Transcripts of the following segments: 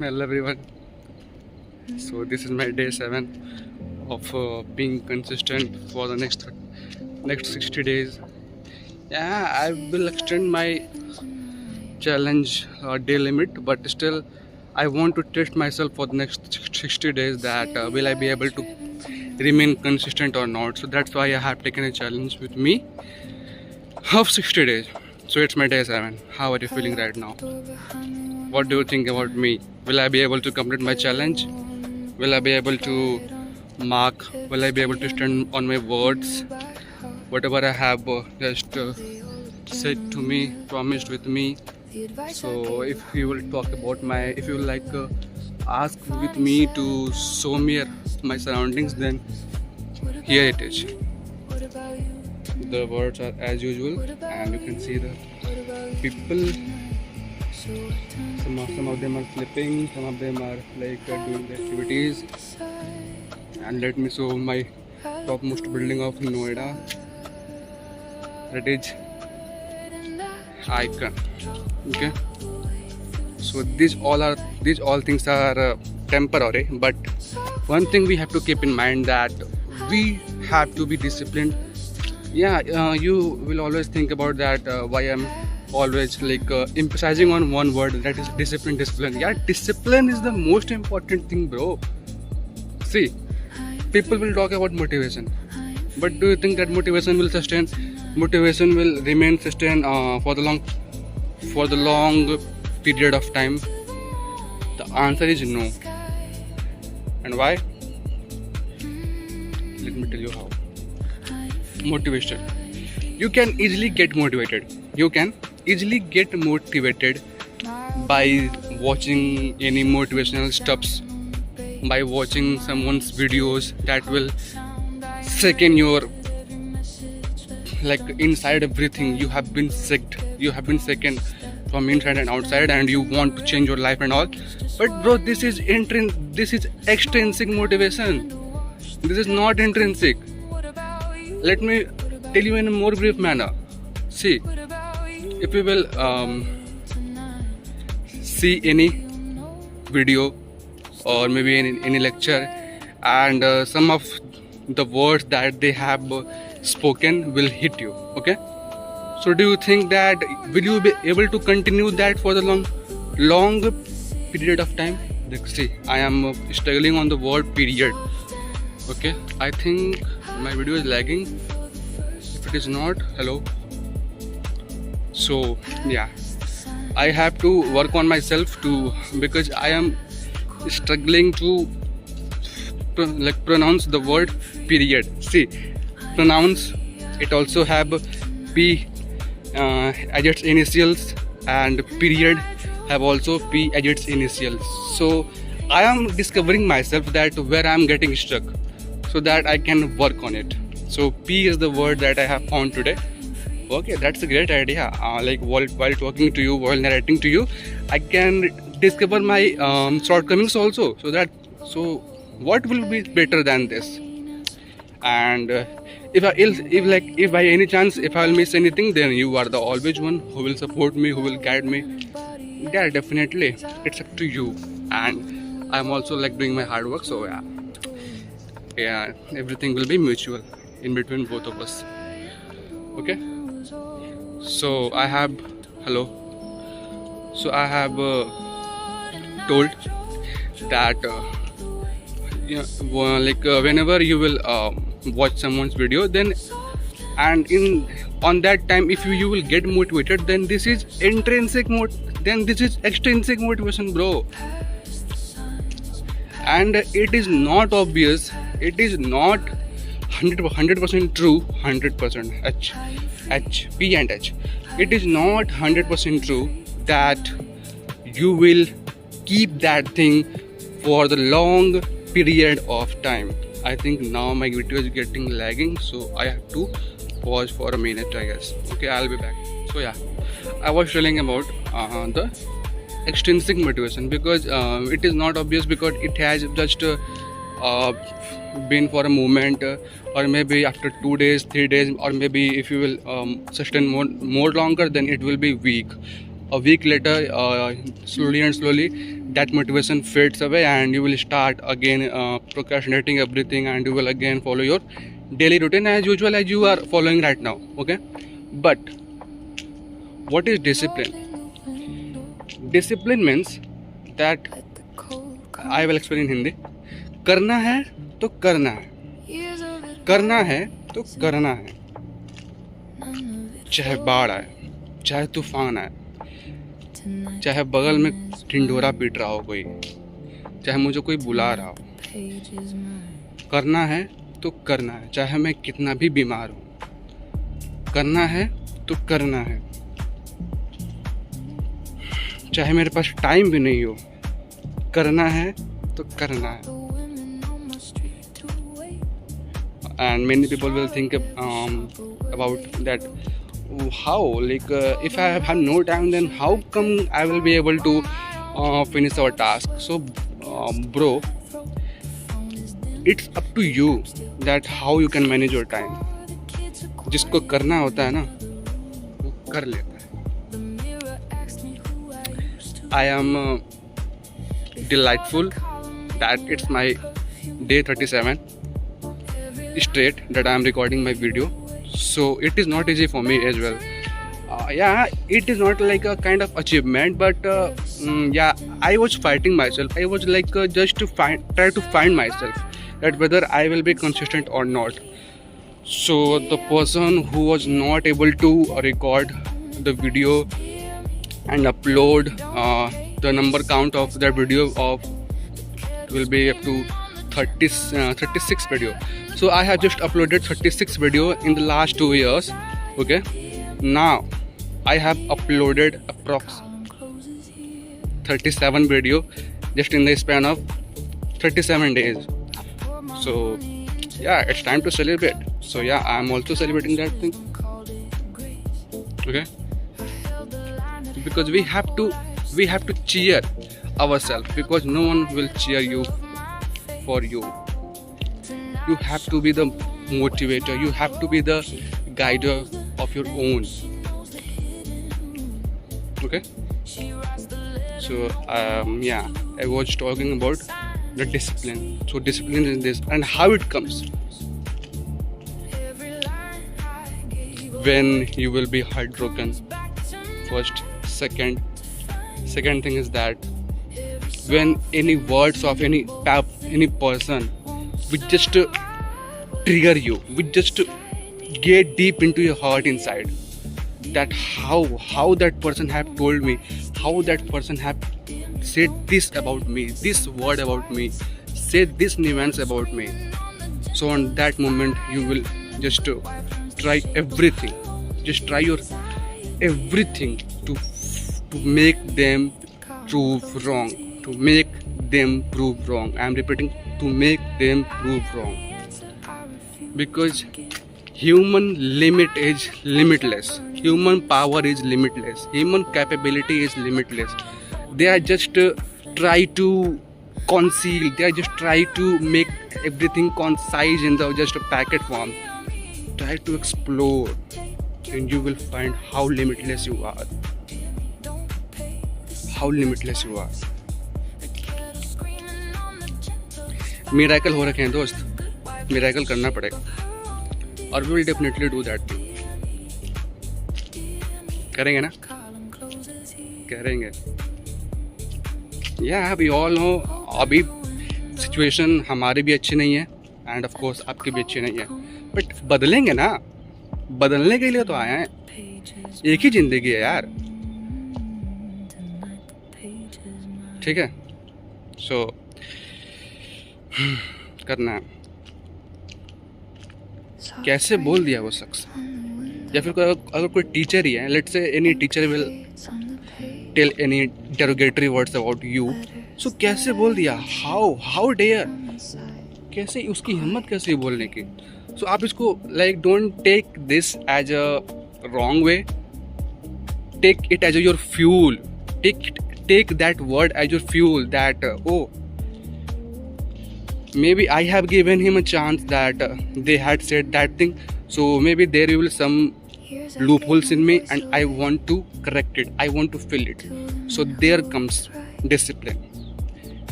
Hello everyone. So this is my day 7 of being consistent for the next 60 days. Yeah, I will extend my challenge day limit, but still I want to test myself for the next 60 days that will I be able to remain consistent or not. So that's why I have taken a challenge with me of 60 days. So it's my day 7. How are you feeling right now? What do you think about me? Will I be able to complete my challenge? Will I be able to mark? Will I be able to stand on my words? Whatever I have just said to me, promised with me. So if you will talk about if you will ask with me to show me my surroundings, then here it is. The words are as usual, and you can see the people. Some of them are sleeping, some of them are doing the activities. And let me show my topmost building of Noida. That is icon. Okay. So these all things are temporary, but one thing we have to keep in mind that we have to be disciplined. Yeah, you will always think about that. Why I'm always emphasizing on one word, that is discipline. Yeah, discipline is the most important thing, bro. See, people will talk about motivation, but do you think that motivation will sustain? Motivation will remain sustained for the long period of time? The answer is no. And why? Let me tell you how. Motivation. You can easily get motivated. You can easily get motivated by watching any motivational stuffs, by watching someone's videos that will second your inside everything. You have been second from inside and outside, and you want to change your life and all. But bro, this is extrinsic motivation. This is not intrinsic. Let me tell you in a more brief manner. See, if you will see any video or maybe any lecture, and some of the words that they have spoken will hit you. Okay, so do you think that will you be able to continue that for the long period of time? See, I am struggling on the word period. Okay, I think my video is lagging. If it is not, hello. So yeah, I have to work on myself too, because I am struggling to pronounce the word period. See, pronounce it also have P as its initials, and period have also P as its initials. So I am discovering myself that where I am getting stuck, so that I can work on it. So P is the word that I have found today. Okay, that's a great idea. While talking to you, while narrating to you, I can discover my shortcomings also. So what will be better than this? And if by any chance if I will miss anything, then you are the always one who will support me, who will guide me. Yeah, definitely, it's up to you. And I'm also doing my hard work. So yeah, everything will be mutual in between both of us. Okay. So I have told that whenever you will watch someone's video, then and on that time, if you will get motivated, then this is then this is extrinsic motivation, bro. And it is not obvious, it is not 100% true, 100% P and H. It is not 100% true that you will keep that thing for the long period of time. I think now my video is getting lagging, so I have to pause for a minute, I guess. Okay, I'll be back. So yeah, I was telling about the extrinsic motivation, because it is not obvious, because it has just been for a moment, or maybe after 2 days, 3 days, or maybe if you will sustain more longer, then it will be weak, a week later, slowly and slowly, that motivation fades away, and you will start again procrastinating everything, and you will again follow your daily routine as usual as you are following right now. Okay, but what is discipline? Discipline means that I will explain in Hindi. करना है तो करना है, करना है तो करना है, चाहे बाढ़ आए, चाहे तूफान आए, चाहे बगल में ढिंढोरा पीट रहा हो कोई, चाहे मुझे कोई बुला रहा हो, करना है तो करना है, चाहे मैं कितना भी बीमार हूँ, करना है तो करना है, चाहे मेरे पास टाइम भी नहीं हो, करना है तो करना है. And many people will think about that, how, like if I have no time, then how come I will be able to finish our task? So bro, it's up to you that how you can manage your time. जिसको करना होता है ना वो कर लेता है. I am delightful that it's my day 37 straight that I am recording my video, so it is not easy for me as well. Yeah, it is not like a kind of achievement, but yeah, I was fighting myself. I was like just to try to find myself, that whether I will be consistent or not. So the person who was not able to record the video and upload, the number count of that video of will be up to 36 video. So I have just uploaded 36 video in the last 2 years. Okay, now I have uploaded approx 37 video just in the span of 37 days. So yeah, it's time to celebrate. So yeah, I'm also celebrating that thing. Okay, because we have to cheer ourselves, because no one will cheer you for you. You have to be the motivator, you have to be the guider of your own. Okay, so yeah, I was talking about the discipline. So discipline is this, and how it comes. When you will be heartbroken, first. Second thing is that when any words of any person which just trigger you, which just get deep into your heart inside, that how that person have told me, how that person have said this about me, this word about me, said this nuance about me. So on that moment you will just try everything, just try your everything to make them prove wrong, to make them prove wrong. I am repeating, to make them prove wrong, because human limit is limitless, human power is limitless, human capability is limitless. They are just try to conceal, they are just try to make everything concise in the just a packet form. Try to explore and you will find how limitless you are, how limitless you are. Miracle हो रखे हैं दोस्त, miracle करना पड़ेगा, और we will definitely do that thing. करेंगे ना, करेंगे. या वी ऑल नो अभी सिचुएशन हमारी भी अच्छी नहीं है, एंड ऑफ कोर्स आपकी भी अच्छी नहीं है, बट बदलेंगे ना, बदलने के लिए तो आए हैं. एक ही जिंदगी है यार, ठीक है. सो करना है. कैसे बोल दिया वो शख्स, या फिर अगर कोई टीचर ही है, let's say any teacher will tell any interrogatory words about you, so कैसे बोल दिया, हाउ डेयर, कैसे उसकी हिम्मत कैसे हुई बोलने की. सो आप इसको like don't take this as a wrong way, take it as your fuel, take that word as your fuel, that oh, maybe I have given him a chance, that they had said that thing, so maybe there will some loopholes in me, and I want to correct it. I want to fill it. So there comes discipline.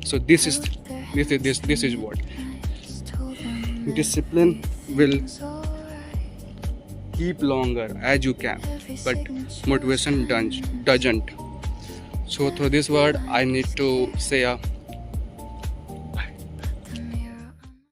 So this is what discipline will keep longer as you can, but motivation doesn't. So through this word, I need to say